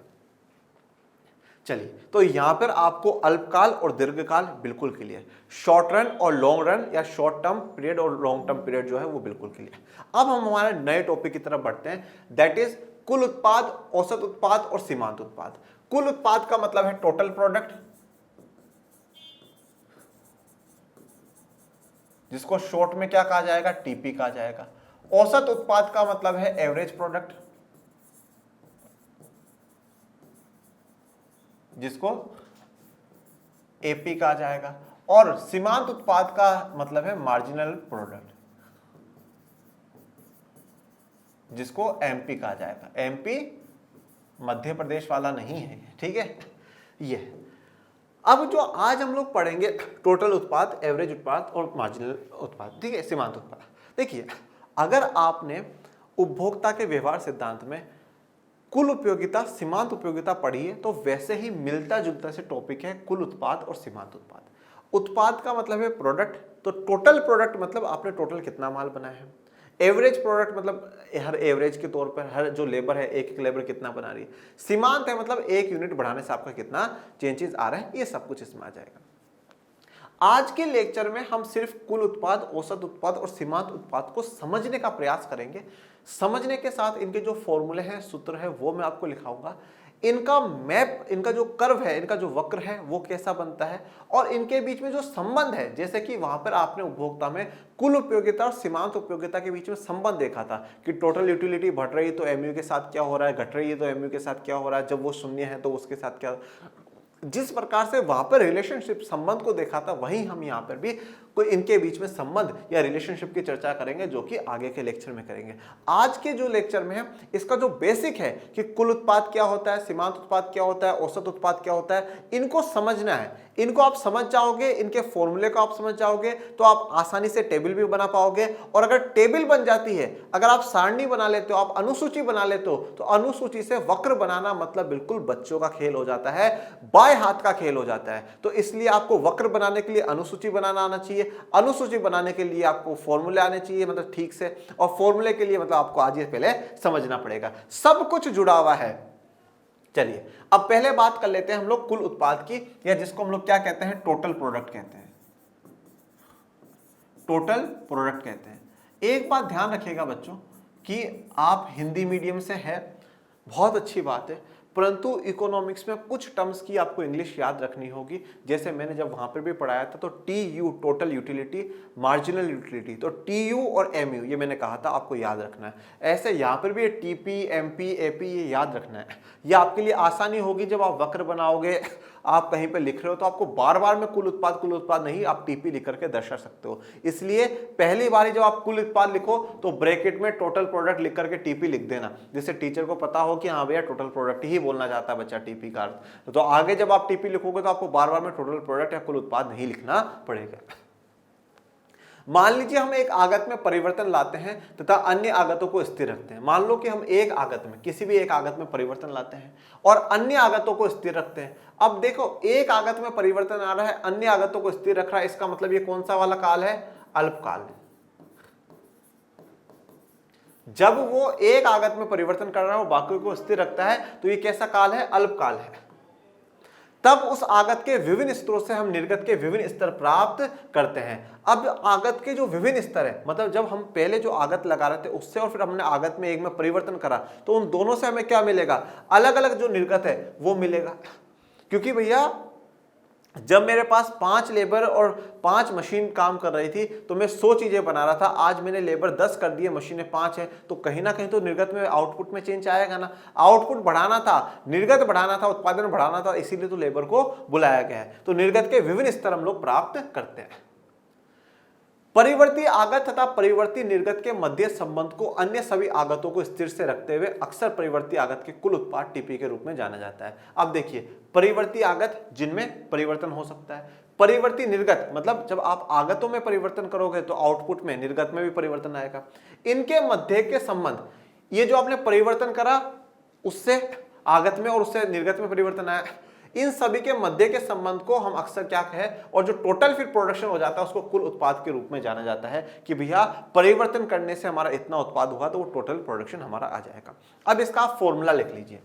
चलिए, तो यहां पर आपको अल्पकाल और दीर्घकाल बिल्कुल क्लियर, शॉर्ट रन और लॉन्ग रन, या शॉर्ट टर्म पीरियड और लॉन्ग टर्म पीरियड जो है वो बिल्कुल क्लियर। अब हम हमारे नए टॉपिक की तरफ बढ़ते हैं, दैट इज कुल उत्पाद, औसत उत्पाद और सीमांत उत्पाद। कुल उत्पाद का मतलब है टोटल प्रोडक्ट, जिसको शॉर्ट में क्या कहा जाएगा, टीपी कहा जाएगा। औसत उत्पाद का मतलब है एवरेज प्रोडक्ट, जिसको एपी कहा जाएगा, और सीमांत उत्पाद का मतलब है मार्जिनल प्रोडक्ट, जिसको एमपी कहा जाएगा। एमपी मध्य प्रदेश वाला नहीं है, ठीक है। ये अब जो आज हम लोग पढ़ेंगे टोटल उत्पाद, एवरेज उत्पाद और मार्जिनल उत्पाद, ठीक है, सीमांत उत्पाद। देखिए, अगर आपने उपभोक्ता के व्यवहार सिद्धांत में कुल उपयोगिता, सीमांत उपयोगिता पढ़ी है, तो वैसे ही मिलता जुलता से टॉपिक है कुल उत्पाद और सीमांत उत्पाद। उत्पाद का मतलब है प्रोडक्ट, तो टोटल प्रोडक्ट मतलब आपने टोटल कितना माल बनाया है। एवरेज प्रोडक्ट मतलब हर एवरेज के तौर पर हर जो लेबर है, एक एक लेबर कितना बना रही है। सीमांत है मतलब एक यूनिट बढ़ाने से आपका कितना चेंजेस आ रहा है, ये सब कुछ इसमें आ जाएगा। आज के लेक्चर में हम सिर्फ कुल उत्पाद, औसत उत्पाद और सीमांत उत्पाद को समझने का प्रयास करेंगे। समझने के साथ इनके जो फॉर्मूले हैं, सूत्र है, वो मैं आपको लिखाऊंगा। इनका मैप, इनका जो कर्व है, इनका जो वक्र है वो कैसा बनता है, और इनके बीच में जो संबंध है, जैसे कि वहां पर आपने उपभोक्ता में कुल उपयोगिता और सीमांत उपयोगिता के बीच में संबंध देखा था कि टोटल यूटिलिटी बढ़ रही है तो एमयू के साथ क्या हो रहा है, घट रही है तो एमयू के साथ क्या हो रहा है, जब वो शून्य है तो उसके साथ क्या। जिस प्रकार से वहां पर रिलेशनशिप संबंध को देखा था, वहीं हम यहाँ पर भी कोई इनके बीच में संबंध या रिलेशनशिप की चर्चा करेंगे, जो कि आगे के लेक्चर में करेंगे। आज के जो लेक्चर में है, इसका जो बेसिक है कि कुल उत्पाद क्या होता है, सीमांत उत्पाद क्या होता है, औसत उत्पाद क्या होता है, इनको समझना है। इनको आप समझ जाओगे, इनके फॉर्मूले को आप समझ जाओगे, तो आप आसानी से टेबल भी बना पाओगे। और अगर टेबल बन जाती है, अगर आप सारणी बना लेते हो, आप अनुसूची बना लेते हो, तो अनुसूची से वक्र बनाना मतलब बिल्कुल बच्चों का खेल हो जाता है, बाएं हाथ का खेल हो जाता है। तो इसलिए आपको वक्र बनाने के लिए अनुसूची बनाना आना चाहिए, अनुसूची बनाने के लिए आपको फॉर्मूले आने चाहिए, मतलब ठीक से, और फॉर्मूले के लिए मतलब आपको आज ये पहले समझना पड़ेगा। सब कुछ जुड़ा हुआ है। चलिए अब पहले बात कर लेते हैं हम लोग कुल उत्पाद की, या जिसको हम लोग क्या कहते हैं, टोटल प्रोडक्ट कहते हैं। टोटल प्रोडक्ट कहते हैं। एक बात ध्यान रखिएगा बच्चों कि आप हिंदी मीडियम से है, बहुत अच्छी बात है, परंतु इकोनॉमिक्स में कुछ टर्म्स की आपको इंग्लिश याद रखनी होगी। जैसे मैंने जब वहां पर भी पढ़ाया था, तो TU total utility, marginal utility, तो TU और MU ये मैंने कहा था आपको याद रखना है। ऐसे यहाँ पर भी TP, MP, AP ये याद रखना है। ये आपके लिए आसानी होगी जब आप वक्र बनाओगे, आप कहीं पे लिख रहे हो तो आपको बार बार में कुल उत्पाद नहीं, आप TP लिख करके दर्शा सकते हो। इसलिए पहली बार जब आप कुल उत्पाद लिखो तो ब्रैकेट में टोटल प्रोडक्ट लिख करके TP लिख देना, जिससे टीचर को पता हो कि हाँ भैया टोटल प्रोडक्ट ही बोलना चाहता है बच्चा, TP का अर्थ। तो आगे जब आप TP लिखोगे तो आपको बार बार में टोटल प्रोडक्ट या कुल उत्पाद नहीं लिखना पड़ेगा। मान लीजिए हम एक आगत में परिवर्तन लाते हैं तथा अन्य आगतों को स्थिर रखते हैं। मान लो कि हम एक आगत में, किसी भी एक आगत में परिवर्तन लाते हैं और अन्य आगतों को स्थिर रखते हैं। अब देखो, एक आगत में परिवर्तन आ रहा है, अन्य आगतों को स्थिर रख रहा है, इसका मतलब ये कौन सा वाला काल है, अल्पकाल। जब वो एक आगत में परिवर्तन कर रहा है, वो बाकी को स्थिर रखता है, तो ये कैसा काल है, अल्पकाल है। तब उस आगत के विभिन्न स्तरों से हम निर्गत के विभिन्न स्तर प्राप्त करते हैं। अब आगत के जो विभिन्न स्तर है, मतलब जब हम पहले जो आगत लगा रहे थे उससे और फिर हमने आगत में एक में परिवर्तन करा, तो उन दोनों से हमें क्या मिलेगा, अलग अलग जो निर्गत है वो मिलेगा। क्योंकि भैया जब मेरे पास 5 लेबर और 5 मशीन काम कर रही थी तो मैं 100 चीजें बना रहा था। आज मैंने लेबर 10 कर दिए, मशीनें 5 है, तो कहीं ना कहीं तो निर्गत में, आउटपुट में चेंज आएगा ना। आउटपुट बढ़ाना था, निर्गत बढ़ाना था, उत्पादन बढ़ाना था, इसीलिए तो लेबर को बुलाया गया है। तो निर्गत के विभिन्न स्तर हम लोग प्राप्त करते हैं। परिवर्ती आगत तथा परिवर्ती निर्गत के मध्य संबंध को अन्य सभी आगतों को स्थिर से रखते हुए अक्सर परिवर्ती आगत के कुल उत्पाद TP के रूप में जाना जाता है। अब देखिए, परिवर्ती आगत जिनमें परिवर्तन हो सकता है, परिवर्ती निर्गत मतलब जब आप आगतों में परिवर्तन करोगे तो आउटपुट में, निर्गत में भी परिवर्तन आएगा। इनके मध्य के संबंध, ये जो आपने परिवर्तन करा उससे आगत में और उससे निर्गत में परिवर्तन आया, इन सभी के मध्य के संबंध को हम अक्सर क्या कहें, और जो टोटल फिर प्रोडक्शन हो जाता है उसको कुल उत्पाद के रूप में जाना जाता है कि भैया परिवर्तन करने से हमारा इतना उत्पाद हुआ तो वो टोटल प्रोडक्शन हमारा आ जाएगा। अब इसका आप फॉर्मूला लिख लीजिए।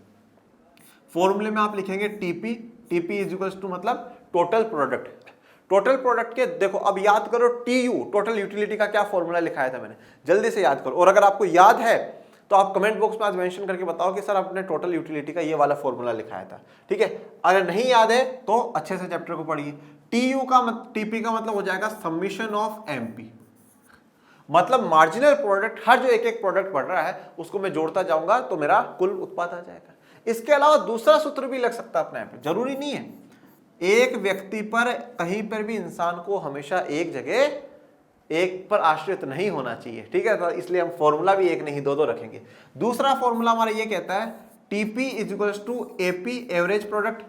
फॉर्मूले में आप लिखेंगे TP इज इक्वल टू मतलब टोटल प्रोडक्ट। टोटल प्रोडक्ट के देखो, अब याद करो TU टोटल यूटिलिटी का क्या फॉर्मूला लिखाया था मैंने, जल्दी से याद करो। और अगर आपको याद है तो आप कमेंट बॉक्स में आज मेंशन करके बताओ कि सर आपने टोटल यूटिलिटी का ये वाला फॉर्मूला लिखाया था, ठीक है। अगर नहीं याद है तो अच्छे से चैप्टर को पढ़िए। TP का मतलब हो जाएगा समीशन ऑफ MP, मतलब मार्जिनल प्रोडक्ट, हर जो एक एक प्रोडक्ट बढ़ रहा है उसको मैं जोड़ता जाऊंगा तो मेरा कुल उत्पाद आ जाएगा। इसके अलावा दूसरा सूत्र भी लग सकता है अपने आप, जरूरी नहीं है एक व्यक्ति पर, कहीं पर भी इंसान को हमेशा एक जगह एक पर आश्रित नहीं होना चाहिए, ठीक है। तो इसलिए हम फॉर्मूला भी एक नहीं दो रखेंगे। दूसरा फॉर्मूला हमारा ये कहता है TP is equals to AP average product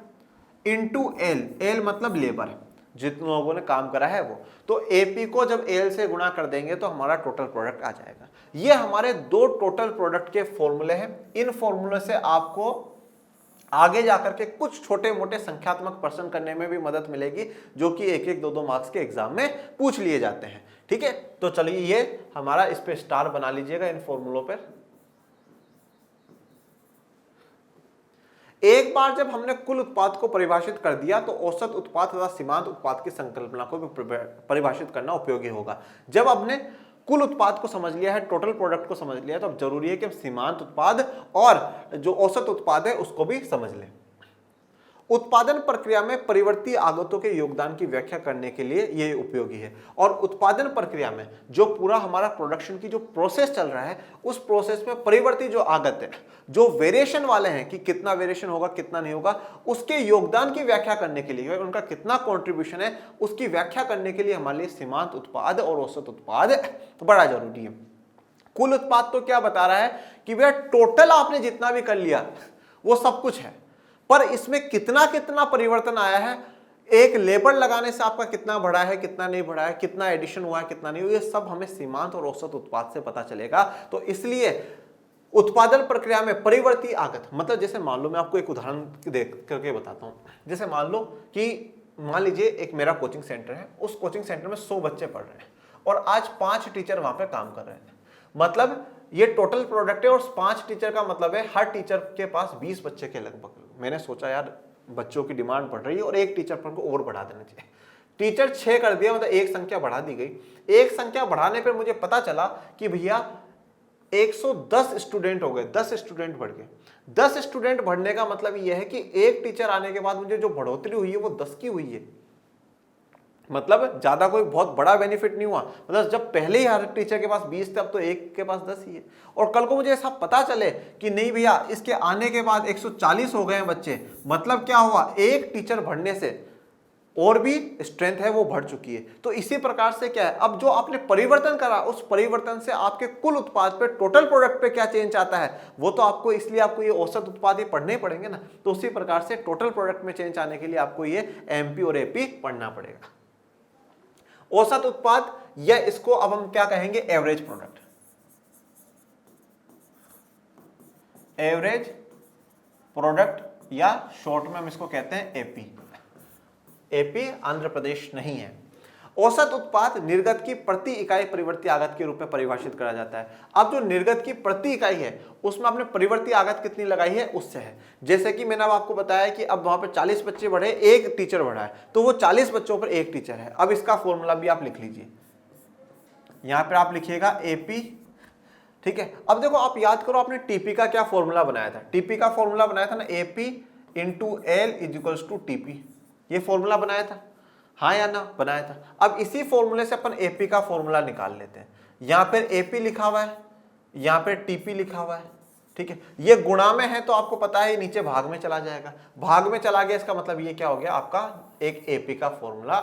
into L, L मतलब लेबर, जितने लोगों ने काम करा है वो, तो एपी को जब एल से गुणा कर देंगे तो हमारा टोटल प्रोडक्ट आ जाएगा। ये हमारे दो टोटल प्रोडक्ट के फॉर्मूले हैं। इन फॉर्मूले से आपको आगे जाकर के कुछ छोटे मोटे संख्यात्मक प्रश्न करने में भी मदद मिलेगी, जो कि एक एक दो दो मार्क्स के एग्जाम में पूछ लिए जाते हैं, ठीक है। तो चलिए ये हमारा, इस पे स्टार बना लीजिएगा इन फॉर्मूलों पर। एक बार जब हमने कुल उत्पाद को परिभाषित कर दिया तो औसत उत्पाद तथा सीमांत उत्पाद की संकल्पना को भी परिभाषित करना उपयोगी होगा। जब हमने कुल उत्पाद को समझ लिया है, टोटल प्रोडक्ट को समझ लिया है, तो अब जरूरी है कि हम सीमांत उत्पाद और जो औसत उत्पाद है उसको भी समझ लें। उत्पादन प्रक्रिया में परिवर्ती आगतों के योगदान की व्याख्या करने के लिए यह उपयोगी है। और उत्पादन प्रक्रिया में जो पूरा हमारा प्रोडक्शन की जो प्रोसेस चल रहा है, उस प्रोसेस में परिवर्ती जो आगत है, जो वेरिएशन वाले हैं कि कितना वेरिएशन होगा कितना नहीं होगा, उसके योगदान की व्याख्या करने के लिए, उनका कितना कॉन्ट्रीब्यूशन है उसकी व्याख्या करने के लिए हमारे लिए सीमांत उत्पाद और औसत उत्पाद बड़ा जरूरी है। कुल उत्पाद तो क्या बता रहा है कि भैया टोटल आपने जितना भी कर लिया वो सब कुछ है, पर इसमें कितना कितना परिवर्तन आया है, एक लेबर लगाने से आपका कितना बढ़ा है कितना नहीं बढ़ा है, कितना एडिशन हुआ है कितना नहीं हुआ, ये सब हमें सीमांत और औसत उत्पाद से पता चलेगा। तो इसलिए उत्पादन प्रक्रिया में परिवर्ती आगत, मतलब जैसे मान लो, मैं आपको एक उदाहरण देख करके बताता हूं। जैसे मान लो कि मान लीजिए एक मेरा कोचिंग सेंटर है, उस कोचिंग सेंटर में 100 बच्चे पढ़ रहे हैं और आज 5 टीचर वहां पे काम कर रहे हैं। मतलब ये टोटल प्रोडक्ट है और 5 टीचर का मतलब है हर टीचर के पास 20 बच्चे के लगभग। मैंने सोचा यार बच्चों की डिमांड बढ़ रही है और एक टीचर पर को और बढ़ा देना चाहिए। टीचर 6 कर दिया, मतलब एक संख्या बढ़ा दी गई। एक संख्या बढ़ाने पर मुझे पता चला कि भैया 110 स्टूडेंट हो गए, 10 स्टूडेंट बढ़ गए। 10 स्टूडेंट बढ़ने का मतलब यह है कि एक टीचर आने के बाद मुझे जो बढ़ोतरी हुई है वो 10 की हुई है। मतलब ज्यादा कोई बहुत बड़ा बेनिफिट नहीं हुआ। मतलब जब पहले ही हर टीचर के पास 20 थे, अब तो एक के पास 10 ही है। और कल को मुझे ऐसा पता चले कि नहीं भैया इसके आने के बाद 140 हो गए हैं बच्चे, मतलब क्या हुआ, एक टीचर बढ़ने से और भी स्ट्रेंथ है वो बढ़ चुकी है। तो इसी प्रकार से क्या है, अब जो आपने परिवर्तन करा उस परिवर्तन से आपके कुल उत्पाद पे, टोटल प्रोडक्ट पे क्या चेंज आता है, वो तो आपको, इसलिए आपको ये औसत उत्पाद ये पढ़ने पड़ेंगे ना। तो उसी प्रकार से टोटल प्रोडक्ट में चेंज आने के लिए आपको ये एमपी और एपी पढ़ना पड़ेगा। औसत उत्पाद, या इसको अब हम क्या कहेंगे, एवरेज प्रोडक्ट। एवरेज प्रोडक्ट या शॉर्ट में हम इसको कहते हैं एपी। एपी आंध्र प्रदेश नहीं है। औसत उत्पाद निर्गत की प्रति इकाई परिवर्ती आगत के रूप में परिभाषित करा जाता है। अब जो निर्गत की प्रति इकाई है उसमें आपने परिवर्ती आगत कितनी लगाई है उससे है। जैसे कि मैंने अब आपको बताया कि अब वहां पे 40 बच्चे बढ़े, एक टीचर बढ़ा है, तो वो 40 बच्चों पर एक टीचर है। अब इसका फॉर्मूला भी आप लिख लीजिए, यहां पर आप लिखिएगा एपी, ठीक है। अब देखो आप याद करो, आपने टीपी का क्या फॉर्मूला बनाया था, टीपी का फॉर्मूला बनाया था ना, AP into L is equals to TP, ये फॉर्मूला बनाया था, हाँ या ना, बनाया था। अब इसी फॉर्मूले से अपन एपी का फॉर्मूला निकाल लेते हैं। यहां पर एपी लिखा हुआ है, यहां पर टीपी लिखा हुआ है, ठीक है। ये गुणा में है तो आपको पता है नीचे भाग में चला जाएगा, भाग में चला गया, इसका मतलब ये क्या हो गया, आपका एक एपी का फॉर्मूला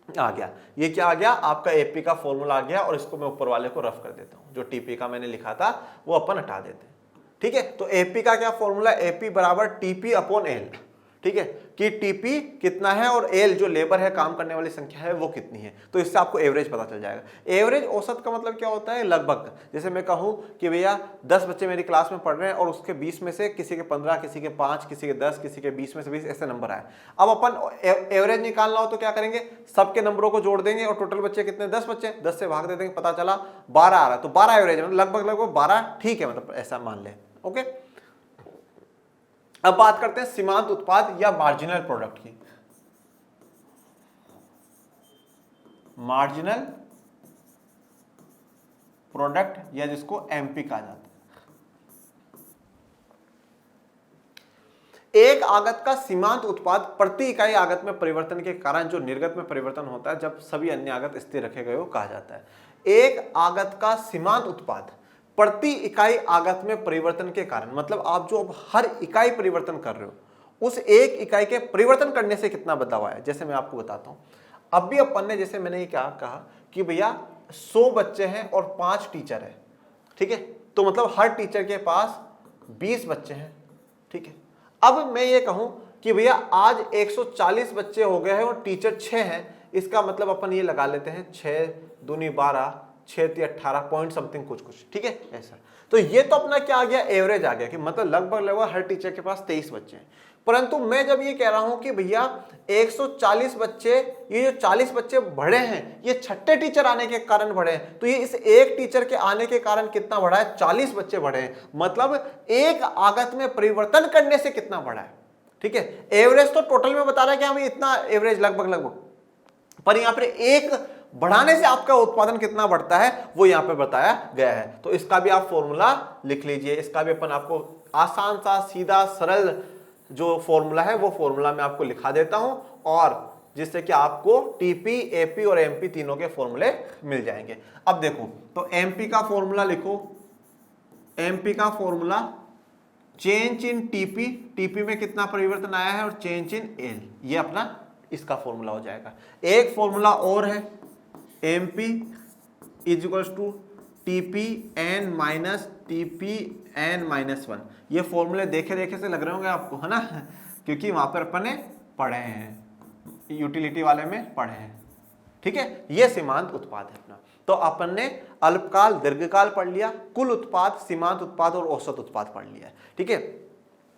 आ गया। ये क्या आ गया, आपका एपी का फॉर्मूला आ गया। और इसको मैं ऊपर वाले को रफ कर देता हूं, जो टीपी का मैंने लिखा था वो अपन हटा देते हैं, ठीक है। तो एपी का क्या फॉर्मूला, एपी बराबर टीपी अपॉन एल, ठीक है, कि टीपी कितना है और एल जो लेबर है, काम करने वाली संख्या है, वो कितनी है। तो इससे आपको एवरेज पता चल जाएगा। एवरेज, औसत का मतलब क्या होता है, लगभग। जैसे मैं कहूं कि भैया 10 बच्चे मेरी क्लास में पढ़ रहे हैं और उसके 20 में से किसी के 15, किसी के 5, किसी के 10, किसी के 20 में से 20 ऐसे नंबर आए। अब अपन एवरेज निकालना हो तो क्या करेंगे, सबके नंबरों को जोड़ देंगे और टोटल बच्चे कितने, 10 बच्चे, 10 से भाग दे देंगे, पता चला 12 आ रहा है, तो 12 एवरेज, मतलब लगभग 12, ठीक है, मतलब ऐसा मान लें, ओके। अब बात करते हैं सीमांत उत्पाद या मार्जिनल प्रोडक्ट की। मार्जिनल प्रोडक्ट या जिसको एमपी कहा जाता है। एक आगत का सीमांत उत्पाद प्रति इकाई आगत में परिवर्तन के कारण जो निर्गत में परिवर्तन होता है जब सभी अन्य आगत स्थिर रखे गए हो कहा जाता है। एक आगत का सीमांत उत्पाद प्रति इकाई आगत में परिवर्तन के कारण, मतलब आप जो अब हर इकाई परिवर्तन कर रहे हो उस एक इकाई के परिवर्तन करने से कितना बदलाव आया। जैसे मैं आपको बताता हूं, अब भी अपन ने, जैसे मैंने ये क्या कहा कि भैया 100 बच्चे हैं और 5 टीचर है, ठीक है, तो मतलब हर टीचर के पास 20 बच्चे हैं, ठीक है। अब मैं ये कहूं कि भैया आज 140 बच्चे हो गए हैं और टीचर 6 हैं, इसका मतलब अपन ये लगा लेते हैं 6 दूनी 12, 6 × 18 पॉइंट समथिंग कुछ, ठीक है ऐसा। तो ये तो अपना क्या आ गया, एवरेज आ गया कि मतलब लगभग हर टीचर के पास 23 बच्चे हैं। परंतु मैं जब ये कह रहा हूं कि भैया 140 बच्चे, ये जो 40 बच्चे बढ़े हैं ये छठे टीचर आने के कारण बढ़े हैं, तो ये इस एक टीचर के आने के कारण कितना बढ़ा है, 40 बच्चे बढ़े हैं, मतलब एक आगत में परिवर्तन करने से कितना बढ़ा है, ठीक है। एवरेज तो टोटल में बता रहा है कि हमें इतना एवरेज लगभग, पर यहां पर एक बढ़ाने से आपका उत्पादन कितना बढ़ता है वो यहां पे बताया गया है। तो इसका भी आप फॉर्मूला लिख लीजिए, इसका भी अपन आपको आसान सा सीधा सरल जो फॉर्मूला है वो फॉर्मूला मैं आपको लिखा देता हूं, और जिससे कि आपको टीपी, एपी और एमपी तीनों के फॉर्मूले मिल जाएंगे। अब देखो, तो एमपी का फॉर्मूला लिखो, एमपी का formula change in TP, TP में कितना परिवर्तन आया है, और चेंज इन एल, ये अपना इसका फॉर्मूला हो जाएगा। एक फॉर्मूला और है, MP is equals to TP N minus TP N minus 1। ये फॉर्मूले देखे देखे से लग रहे होंगे आपको, है ना, क्योंकि वहां पर अपन ने पढ़े हैं, यूटिलिटी वाले में पढ़े हैं, ठीक है। ये सीमांत उत्पाद है अपना। तो अपन ने अल्पकाल, दीर्घकाल पढ़ लिया, कुल उत्पाद, सीमांत उत्पाद और औसत उत्पाद पढ़ लिया, ठीक है।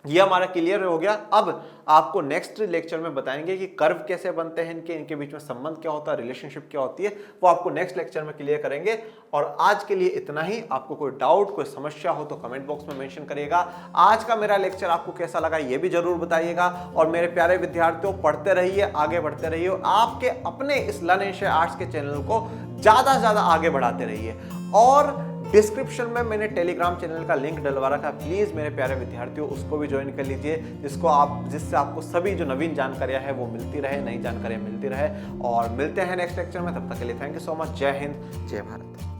ये हमारा क्लियर हो गया। अब आपको नेक्स्ट लेक्चर में बताएंगे कि कर्व कैसे बनते हैं, इनके बीच में संबंध क्या होता है, रिलेशनशिप क्या होती है, वो आपको नेक्स्ट लेक्चर में क्लियर करेंगे। और आज के लिए इतना ही। आपको कोई डाउट, कोई समस्या हो तो कमेंट बॉक्स में मेंशन करिएगा। आज का मेरा लेक्चर आपको कैसा लगा ये भी जरूर बताइएगा। और मेरे प्यारे विद्यार्थियों, पढ़ते रहिए, आगे बढ़ते रहिए, और आपके अपने इस लर्न एंड शेयर आर्ट्स के चैनल को ज्यादा से ज्यादा आगे बढ़ाते रहिए। और डिस्क्रिप्शन में मैंने टेलीग्राम चैनल का लिंक डलवा रखा है, प्लीज मेरे प्यारे विद्यार्थियों उसको भी ज्वाइन कर लीजिए, जिससे आपको सभी जो नवीन जानकारियां है वो मिलती रहे, नई जानकारियां मिलती रहे। और मिलते हैं नेक्स्ट लेक्चर में, तब तक के लिए थैंक यू सो मच। जय हिंद, जय भारत।